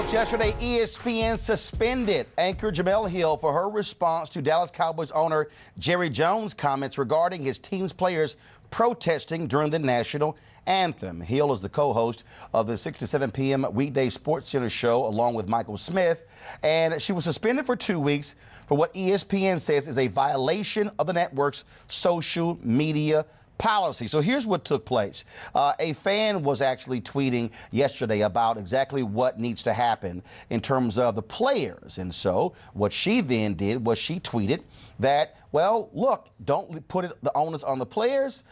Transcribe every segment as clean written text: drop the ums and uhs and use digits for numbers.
Folks, yesterday ESPN suspended anchor Jemele Hill for her response to Dallas Cowboys owner Jerry Jones' comments regarding his team's players protesting during the national anthem. Hill is the co-host of the 6 to 7 p.m. weekday Sports Center show along with Michael Smith, and she was suspended for 2 weeks for what ESPN says is a violation of the network's social media policy. So here's what took place. A fan was actually tweeting yesterday about exactly what needs to happen in terms of the players. And so what she then did was she tweeted that, well, look, don't put the onus on the players.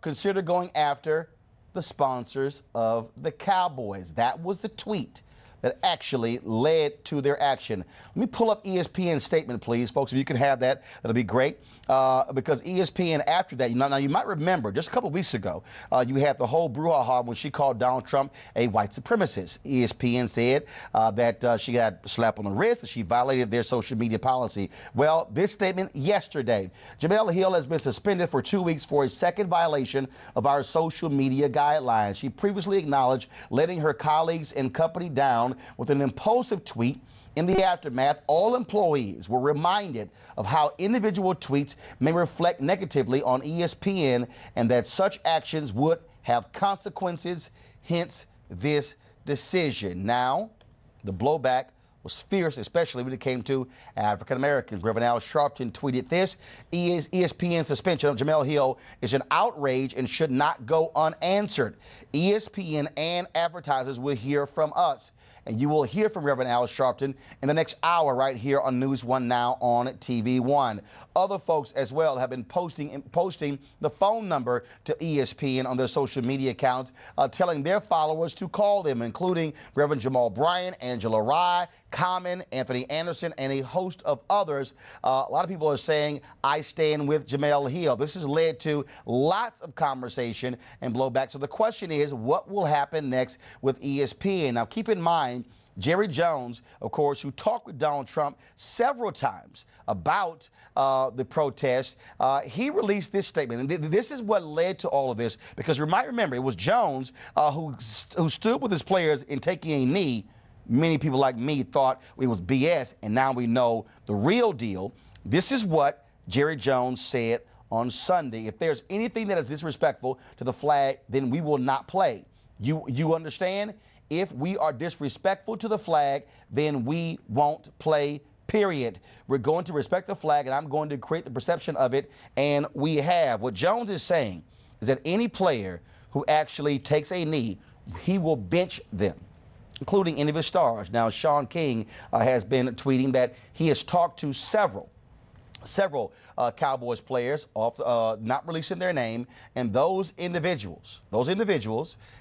Consider going after the sponsors of the Cowboys. That was the tweet that actually led to their action. Let me pull up ESPN's statement, please, folks. If you can have that, that'll be great. Because ESPN, after that, now you might remember just a couple of weeks ago, you had the whole brouhaha when she called Donald Trump a white supremacist. ESPN said that she got a slap on the wrist, that she violated their social media policy. Well, this statement yesterday, Jemele Hill has been suspended for 2 weeks for a second violation of our social media guidelines. She previously acknowledged letting her colleagues and company down with an impulsive tweet. In the aftermath, all employees were reminded of how individual tweets may reflect negatively on ESPN and that such actions would have consequences, hence this decision. Now, the blowback was fierce, especially when it came to African Americans. Reverend Al Sharpton tweeted this: ESPN suspension of Jemele Hill is an outrage and should not go unanswered. ESPN and advertisers will hear from us. And you will hear from Reverend Al Sharpton in the next hour right here on NewsOne Now on TV One. Other folks as well have been posting the phone number to ESPN on their social media accounts, telling their followers to call them, including Reverend Jamal Bryant, Angela Rye, Common, Anthony Anderson, and a host of others. A lot of people are saying, I stand with Jemele Hill. This has led to lots of conversation and blowback. So the question is, what will happen next with ESPN? Now, keep in mind, Jerry Jones, of course, who talked with Donald Trump several times about the protests, he released this statement. And this is what led to all of this, because you might remember it was Jones who stood with his players in taking a knee. Many people like me thought it was BS, and now we know the real deal. This is what Jerry Jones said on Sunday. If there's anything that is disrespectful to the flag, then we will not play. You understand? If we are disrespectful to the flag, then we won't play, period. We're going to respect the flag, and I'm going to create the perception of it, and we have. What Jones is saying is that any player who actually takes a knee, he will bench them, including any of his stars. Now, Sean King has been tweeting that he has talked to several Cowboys players, not releasing their name, and those individuals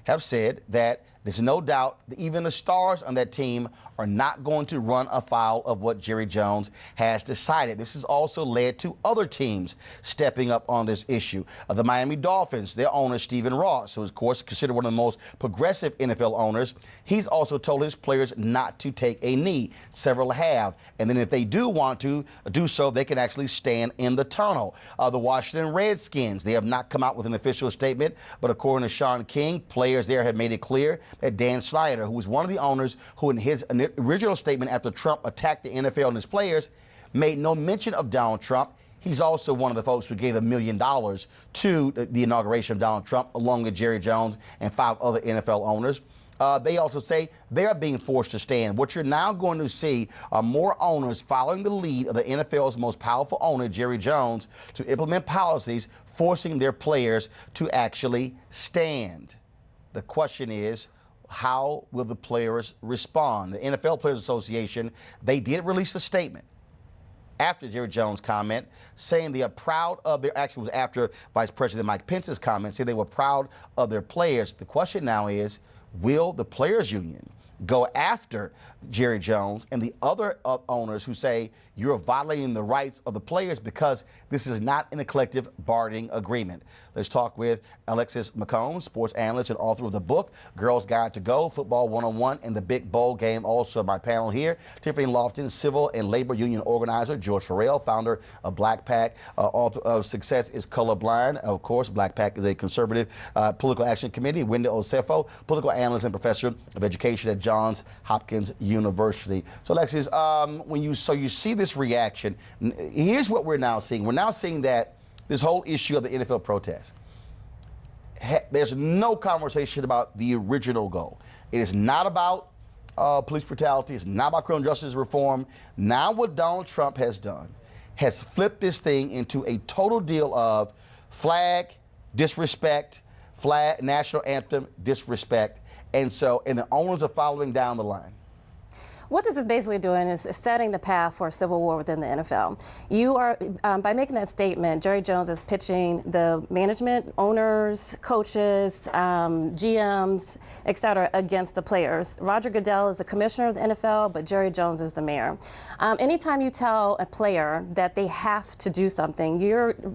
have said that there's no doubt that even the stars on that team are not going to run afoul of what Jerry Jones has decided. This has also led to other teams stepping up on this issue. The Miami Dolphins, their owner, Stephen Ross, who is, of course, considered one of the most progressive NFL owners, he's also told his players not to take a knee. Several have. And then if they do want to do so, they can actually stand in the tunnel. The Washington Redskins, they have not come out with an official statement, but according to Sean King, players there have made it clear that Dan Snyder, who was one of the owners who in his original statement after Trump attacked the NFL and his players, made no mention of Donald Trump. He's also one of the folks who gave $1 million to the inauguration of Donald Trump, along with Jerry Jones and 5 other NFL owners. They also say they are being forced to stand. What you're now going to see are more owners following the lead of the NFL's most powerful owner, Jerry Jones, to implement policies forcing their players to actually stand. The question is, how will the players respond? The NFL Players Association, they did release a statement after Jerry Jones' comment, saying they are proud of their action. Was after Vice President Mike Pence's comment, saying they were proud of their players. The question now is, will the Players Union go after Jerry Jones and the other owners who say you're violating the rights of the players because this is not in the collective bargaining agreement? Let's talk with Alexis McComb, sports analyst and author of the book, Girls Guide to Go, Football 101, and the Big Bowl Game. Also my panel here, Tiffany Lofton, civil and labor union organizer, George Farrell, founder of Black PAC, author of Success is Colorblind. Of course, Black PAC is a conservative political action committee. Wendell Osefo, political analyst and professor of education at Johns Hopkins University. So, Alexis, when you see this reaction, here's what we're now seeing. We're now seeing that this whole issue of the NFL protest, there's no conversation about the original goal. It is not about police brutality. It's not about criminal justice reform. Now what Donald Trump has done has flipped this thing into a total deal of flag disrespect, flag national anthem disrespect, and the owners are following down the line. What this is basically doing is setting the path for a civil war within the NFL. You are, by making that statement, Jerry Jones is pitching the management, owners, coaches, GMs, et cetera, against the players. Roger Goodell is the commissioner of the NFL, but Jerry Jones is the mayor. Anytime you tell a player that they have to do something,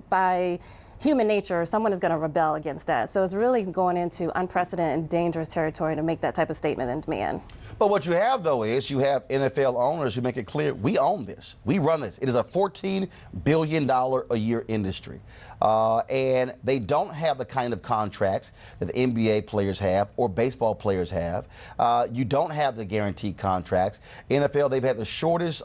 by human nature, someone is going to rebel against that. So it's really going into unprecedented and dangerous territory to make that type of statement and demand. But what you have, though, is you have NFL owners who make it clear, we own this. We run this. It is a $14 billion a year industry. And they don't have the kind of contracts that the NBA players have or baseball players have. You don't have the guaranteed contracts. NFL, they've had the shortest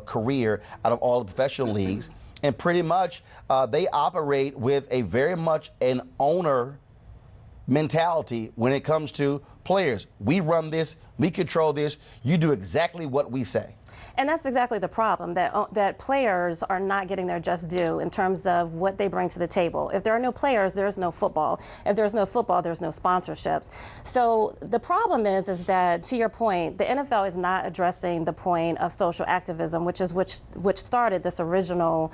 career out of all the professional leagues. And pretty much they operate with a very much an owner mentality when it comes to players. We run this, we control this, you do exactly what we say. And that's exactly the problem, that players are not getting their just due in terms of what they bring to the table. If there are no players, there's no football. If there's no football, there's no sponsorships. So the problem is that, to your point, the NFL is not addressing the point of social activism, which started this original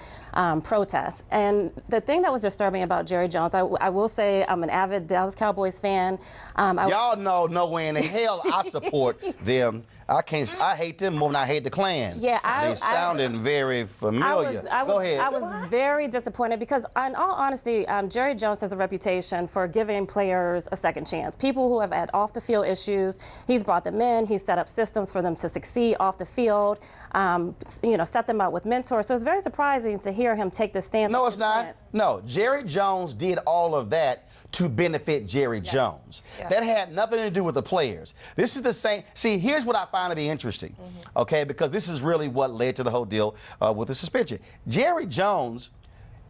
protest. And the thing that was disturbing about Jerry Jones, I will say I'm an avid Dallas Cowboys fan. Y'all know nowhere in the hell I support them. I hate them more than I hate the Klan. Yeah, they sounded very familiar. Go ahead. I was very disappointed because, in all honesty, Jerry Jones has a reputation for giving players a second chance. People who have had off-the-field issues, he's brought them in. He's set up systems for them to succeed off the field. Set them up with mentors. So it's very surprising to hear him take this stance. No, it's not. No, Jerry Jones did all of that to benefit Jerry Jones. Yeah. That had nothing to do with the players. This is the same. See, here's what I find to be interesting, okay, because this is really what led to the whole deal with the suspension. Jerry Jones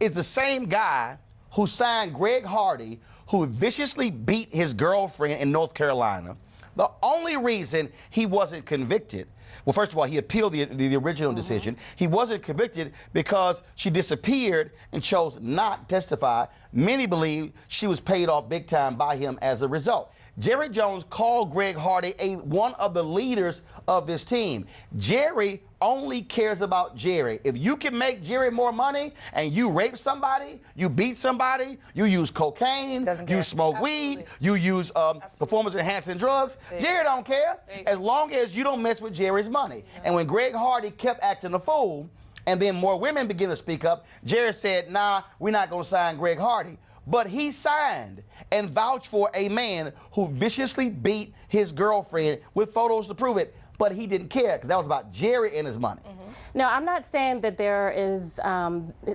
is the same guy who signed Greg Hardy, who viciously beat his girlfriend in North Carolina. The only reason he wasn't convicted, well, first of all, he appealed the original decision. He wasn't convicted because she disappeared and chose not to testify. Many believe she was paid off big time by him as a result. Jerry Jones called Greg Hardy one of the leaders of this team. Jerry only cares about Jerry. If you can make Jerry more money and you rape somebody, you beat somebody, you use cocaine, you smoke weed, you use performance-enhancing drugs, Jerry don't care as long as you don't mess with Jerry's money. And when Greg Hardy kept acting a fool, and then more women began to speak up, Jerry said, nah, we're not going to sign Greg Hardy. But he signed and vouched for a man who viciously beat his girlfriend with photos to prove it. But he didn't care because that was about Jerry and his money. No, I'm not saying that there is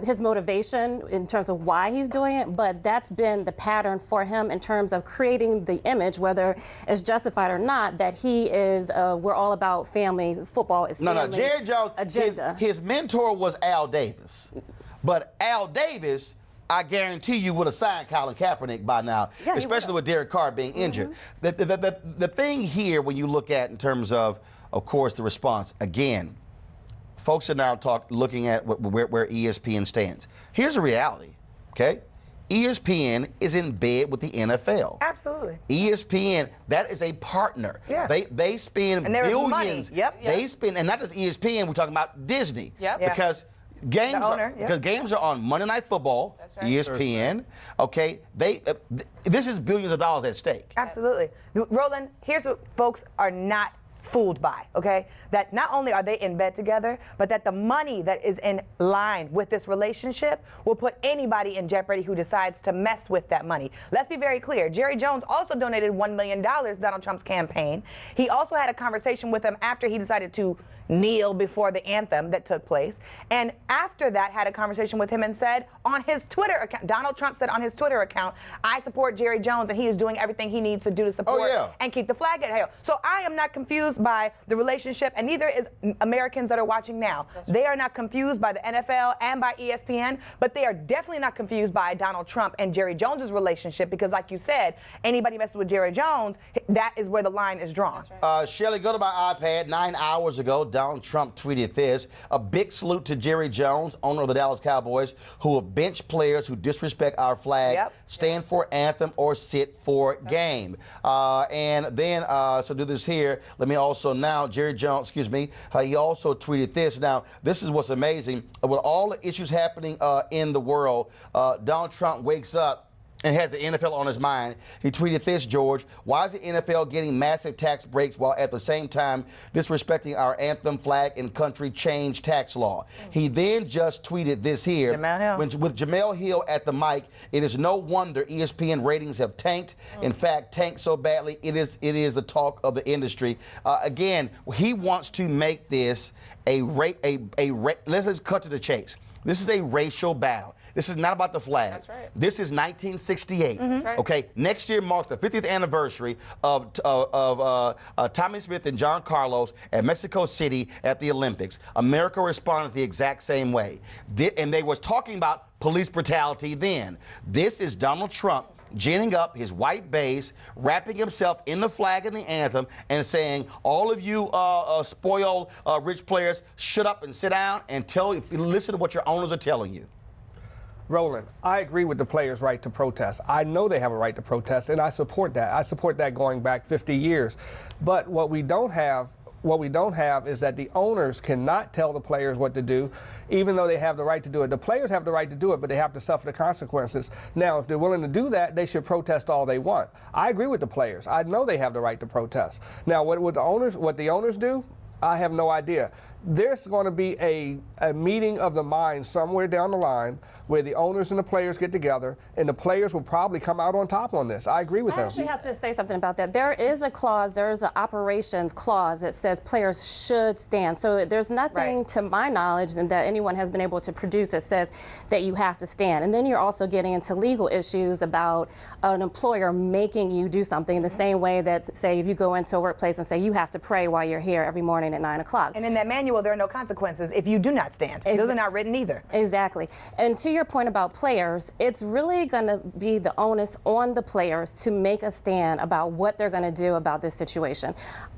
his motivation in terms of why he's doing it, but that's been the pattern for him in terms of creating the image, whether it's justified or not, that he is, we're all about family, football is family. No, Jerry Jones, agenda. His mentor was Al Davis. But Al Davis, I guarantee you would have signed Colin Kaepernick by now, especially with Derek Carr being injured. The thing here, when you look at in terms of course, the response, again, folks are now looking at where ESPN stands. Here's the reality, okay? ESPN is in bed with the NFL. Absolutely. ESPN, that is a partner. Yeah. They spend billions. They spend, and not just ESPN, we're talking about Disney. Because games are on Monday Night Football, right. ESPN, okay? This is billions of dollars at stake. Absolutely. Roland, here's what folks are not fooled by, okay? That not only are they in bed together, but that the money that is in line with this relationship will put anybody in jeopardy who decides to mess with that money. Let's be very clear. Jerry Jones also donated $1 million to Donald Trump's campaign. He also had a conversation with him after he decided to kneel before the anthem that took place. And after that, had a conversation with him and said on his Twitter account, Donald Trump said on his Twitter account, I support Jerry Jones and he is doing everything he needs to do to support and keep the flag at hell. So I am not confused by the relationship, and neither is Americans that are watching now. They are not confused by the NFL and by ESPN, but they are definitely not confused by Donald Trump and Jerry Jones's relationship, because like you said, anybody messes with Jerry Jones, that is where the line is drawn. Shelley, go to my iPad. 9 hours ago, Donald Trump tweeted this: a big salute to Jerry Jones, owner of the Dallas Cowboys, who will bench players who disrespect our flag, stand for anthem, or sit for game. And then, so do this here. Let me also now, Jerry Jones, excuse me, he also tweeted this. Now, this is what's amazing. With all the issues happening in the world, Donald Trump wakes up and has the NFL on his mind. He tweeted this, George: why is the NFL getting massive tax breaks while at the same time disrespecting our anthem, flag, and country change tax law? He then just tweeted this here. With Jemele Hill at the mic, it is no wonder ESPN ratings have tanked. In fact, tanked so badly, it is the talk of the industry. Again, he wants to make this let's just cut to the chase. This is a racial battle. This is not about the flag. That's right. This is 1968. Right. Okay, next year marks the 50th anniversary of Tommy Smith and John Carlos at Mexico City at the Olympics. America responded the exact same way. And they was talking about police brutality then. This is Donald Trump ginning up his white base, wrapping himself in the flag and the anthem, and saying, all of you spoiled rich players, shut up and sit down and listen to what your owners are telling you. Roland, I agree with the players' right to protest. I know they have a right to protest, and I support that. I support that going back 50 years. But what we don't have is that the owners cannot tell the players what to do, even though they have the right to do it. The players have the right to do it, but they have to suffer the consequences. Now, if they're willing to do that, they should protest all they want. I agree with the players. I know they have the right to protest. Now, what the owners do, I have no idea. There's going to be a meeting of the minds somewhere down the line where the owners and the players get together, and the players will probably come out on top on this. I agree with them. I actually have to say something about that. There is a clause, there is an operations clause that says players should stand. So there's nothing to my knowledge that anyone has been able to produce that says that you have to stand. And then you're also getting into legal issues about an employer making you do something the same way that, say, if you go into a workplace and say you have to pray while you're here every morning at 9 o'clock. And in that manual, there are no consequences if you do not stand. Those are not written either. Exactly. And to your point about players, it's really going to be the onus on the players to make a stand about what they're going to do about this situation.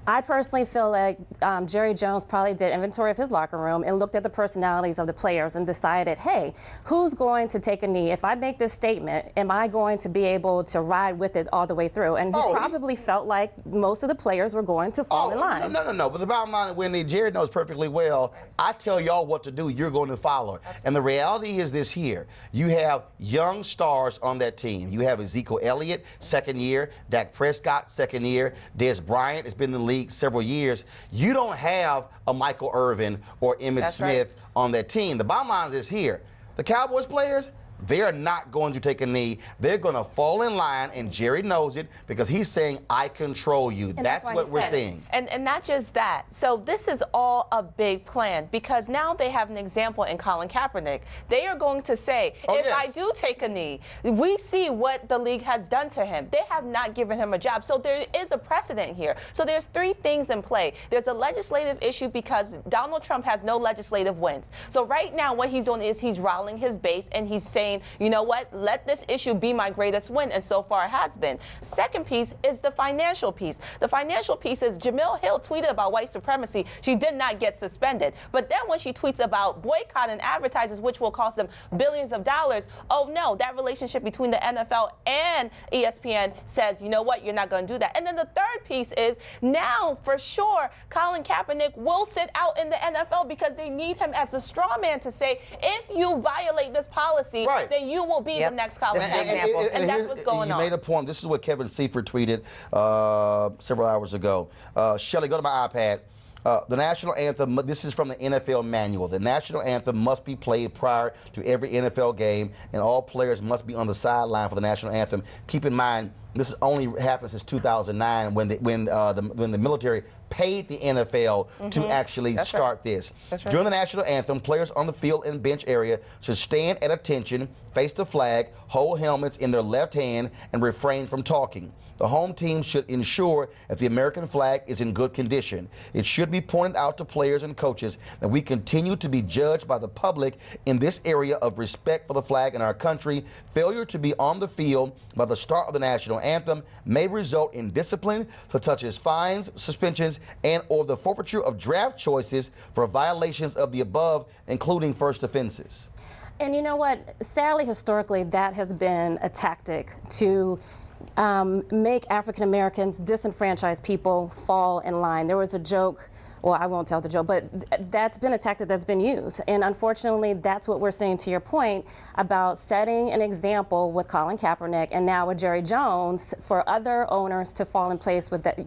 I personally feel like Jerry Jones probably did inventory of his locker room and looked at the personalities of the players and decided, hey, who's going to take a knee? If I make this statement, am I going to be able to ride with it all the way through? And he probably felt like most of the players were going to fall in line. No. But the bottom line, Wendy, Jerry knows perfectly well, I tell y'all what to do, you're going to follow it. And the reality is this here. You have young stars on that team. You have Ezekiel Elliott, second year. Dak Prescott, second year. Des Bryant has been in the league several years. You don't have a Michael Irvin or Emmitt Smith on that team. The bottom line is here. The Cowboys players, they are not going to take a knee. They're going to fall in line, and Jerry knows it because he's saying, I control you. That's what we're seeing. And not just that. So this is all a big plan, because now they have an example in Colin Kaepernick. They are going to say, if I do take a knee, we see what the league has done to him. They have not given him a job. So there is a precedent here. So there's three things in play. There's a legislative issue because Donald Trump has no legislative wins. So right now what he's doing is he's rallying his base, and he's saying, you know what, let this issue be my greatest win, and so far it has been. Second piece is the financial piece. The financial piece is Jemele Hill tweeted about white supremacy. She did not get suspended. But then when she tweets about boycott and advertisers, which will cost them billions of dollars, oh no, that relationship between the NFL and ESPN says, you know what, you're not going to do that. And then the third piece is now for sure Colin Kaepernick will sit out in the NFL because they need him as a straw man to say, if you violate this policy, right. then you will be the next Colin Kaepernick. And that's what's going on. You made a point. This is what Kevin Seifert tweeted several hours ago. Shelly, go to my iPad. The national anthem, this is from the NFL manual. The national anthem must be played prior to every NFL game, and all players must be on the sideline for the national anthem. Keep in mind, this has only happened since 2009 when the military paid the NFL to actually start this. During the national anthem, players on the field and bench area should stand at attention, face the flag, hold helmets in their left hand, and refrain from talking. The home team should ensure that the American flag is in good condition. It should be pointed out to players and coaches that we continue to be judged by the public in this area of respect for the flag in our country. Failure to be on the field by the start of the national anthem may result in discipline, such as fines, suspensions, and or the forfeiture of draft choices for violations of the above, including first offenses. And you know what? Sadly, historically, that has been a tactic to make African Americans, disenfranchised people, fall in line. There was a joke, well, I won't tell the joke, but that's been a tactic that's been used. And unfortunately, that's what we're seeing, to your point, about setting an example with Colin Kaepernick and now with Jerry Jones for other owners to fall in place with that,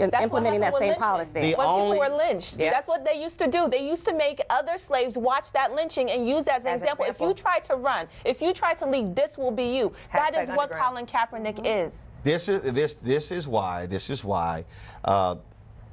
implementing that same policy. When people were lynched, that's what they used to do. They used to make other slaves watch that lynching and use that as an example. If you try to run, if you try to leave, this will be you. That is what Colin Kaepernick is. This is why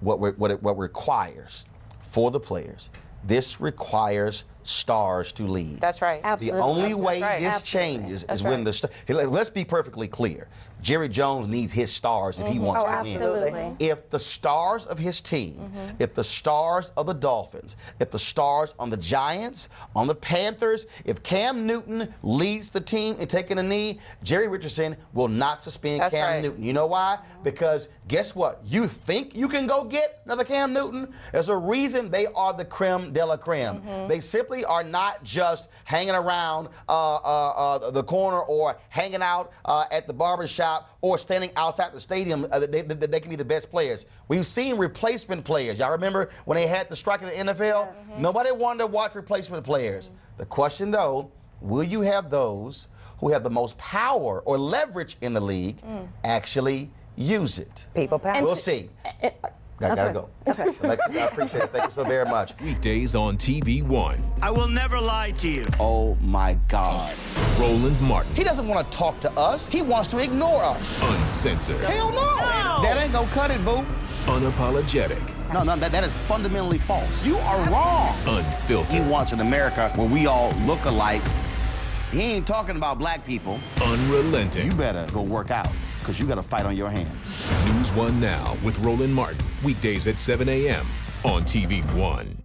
what requires for the players. This requires stars to lead. That's right. Absolutely. The only way this Absolutely. changes is when the let's be perfectly clear. Jerry Jones needs his stars if he wants to win. Absolutely. If the stars of his team, if the stars of the Dolphins, if the stars on the Giants, on the Panthers, if Cam Newton leads the team in taking a knee, Jerry Richardson will not suspend Cam Newton. You know why? Because guess what? You think you can go get another Cam Newton? There's a reason they are the creme de la creme. They simply are not just hanging around the corner or hanging out at the barbershop or standing outside the stadium. They can be the best players. We've seen replacement players. Y'all remember when they had the strike in the NFL? Nobody wanted to watch replacement players. The question, though, will you have those who have the most power or leverage in the league actually use it? People power. We'll see. Gotta go. I appreciate it. Thank you so very much. Weekdays on TV One. I will never lie to you. Oh my God. Roland Martin. He doesn't want to talk to us. He wants to ignore us. Uncensored. Hell no. That ain't gonna cut it, boo. Unapologetic. No, that is fundamentally false. You are wrong. Unfiltered. He wants an America where we all look alike. He ain't talking about black people. Unrelenting. You better go work out, because you got a fight on your hands. NewsOne Now with Roland Martin. Weekdays at 7 a.m. on TV One.